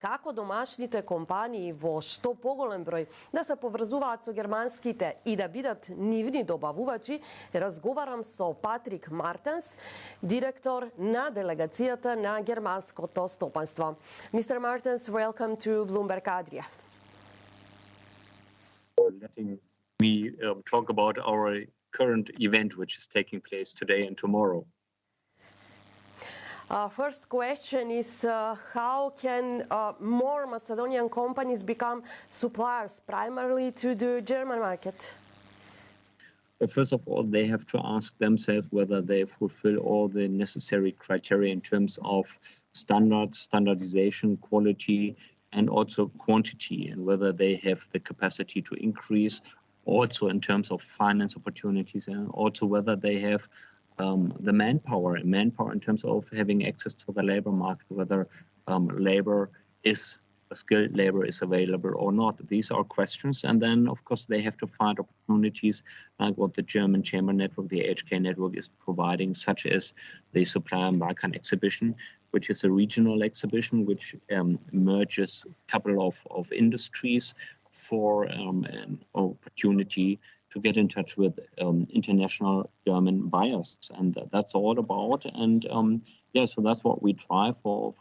Kako domašnite kompaniji vo što pogolen broj, da se povrazuvajo so germanskite i da bidat nivni dobavuvači, razgovaram so Patrik Martens, direktor na Delegierter na germansko to stopanstvo. Mr. Martens, welcome to Bloomberg Adria. For letting me talk about our current event, which is taking place today and tomorrow. First question is how can more Macedonian companies become suppliers primarily to the German market? Well, first of all, they have to ask themselves whether they fulfill all the necessary criteria in terms of standards, standardization, quality, and also quantity, and whether they have the capacity to increase also in terms of finance opportunities, and also whether they have the manpower in terms of having access to the labor market, whether skilled labor is available or not. These are questions. And then, of course, they have to find opportunities like what the German Chamber Network, the HK Network is providing, such as the Supplier Balkan exhibition, which is a regional exhibition which merges a couple of industries for an opportunity to get in touch with international German buyers, and that's all about. And so that's what we try for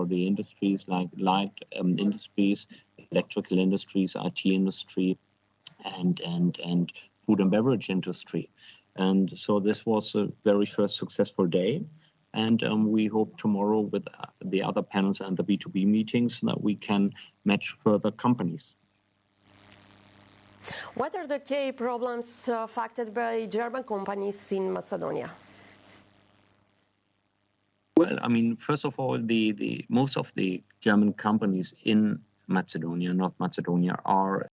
the industries like light industries, electrical industries, IT industry, and food and beverage industry. And so this was a very first successful day, and we hope tomorrow with the other panels and the B2B meetings that we can match further companies. What are the key problems faced by German companies in Macedonia? Well, I mean, first of all, the most of the German companies in Macedonia, North Macedonia, are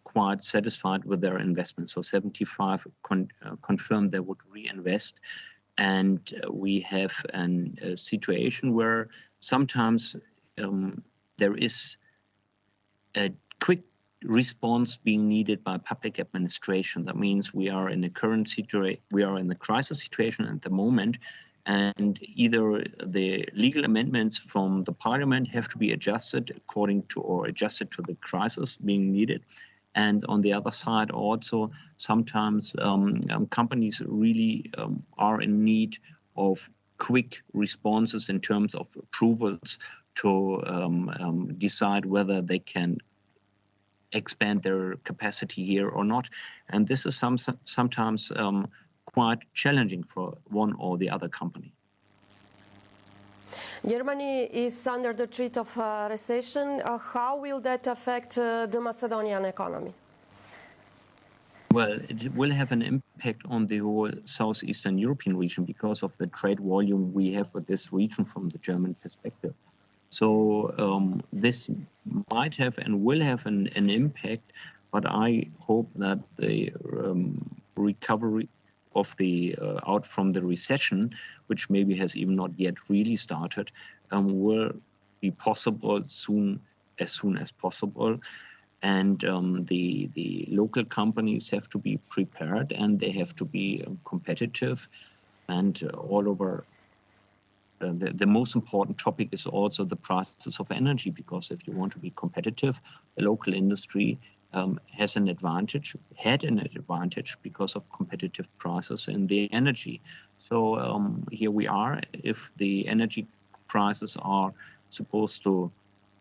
quite satisfied with their investments. So 75 confirmed they would reinvest. And we have a situation where sometimes there is a quick response being needed by public administration. That means we are in the crisis situation at the moment, and either the legal amendments from the parliament have to be adjusted adjusted to the crisis being needed. And on the other side, also sometimes companies really are in need of quick responses in terms of approvals to decide whether they can expand their capacity here or not. And this is sometimes quite challenging for one or the other company. Germany is under the threat of recession. How will that affect the Macedonian economy? Well, it will have an impact on the whole southeastern European region because of the trade volume we have with this region from the German perspective. So this might have and will have an impact, but I hope that the recovery of the out from the recession, which maybe has even not yet really started, will be possible as soon as possible. And the local companies have to be prepared, and they have to be competitive, and all over. The most important topic is also the prices of energy, because if you want to be competitive, the local industry had an advantage because of competitive prices in the energy. So here we are. If the energy prices are supposed to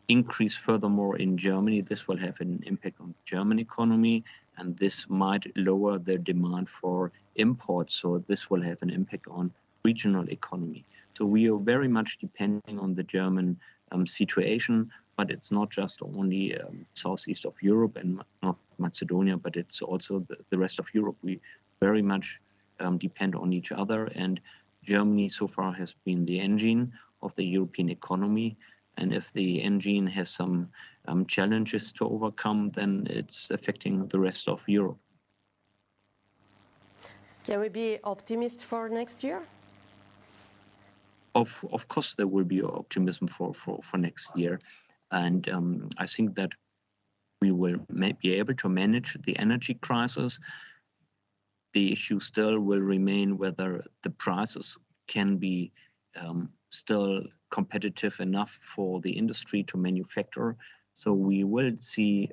increase furthermore in Germany, this will have an impact on the German economy, and this might lower the demand for imports. So this will have an impact on regional economy. So we are very much depending on the German situation, but it's not just only southeast of Europe and North Macedonia, but it's also the rest of Europe. We very much depend on each other, and Germany so far has been the engine of the European economy. And if the engine has some challenges to overcome, then it's affecting the rest of Europe. Can we be optimistic for next year? Of course, there will be optimism for next year. And I think that we will be able to manage the energy crisis. The issue still will remain whether the prices can be still competitive enough for the industry to manufacture. So we will see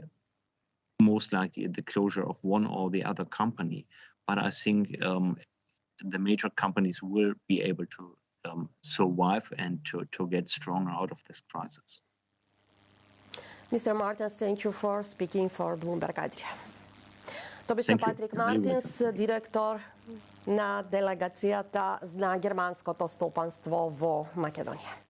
most likely the closure of one or the other company. But I think the major companies will be able to survive and to get stronger out of this crisis. Mr. Martens, thank you for speaking for Bloomberg Adria. To by Patrik Martens, direktor na delegáciata na germánsko stopanstvo vo Makedónii.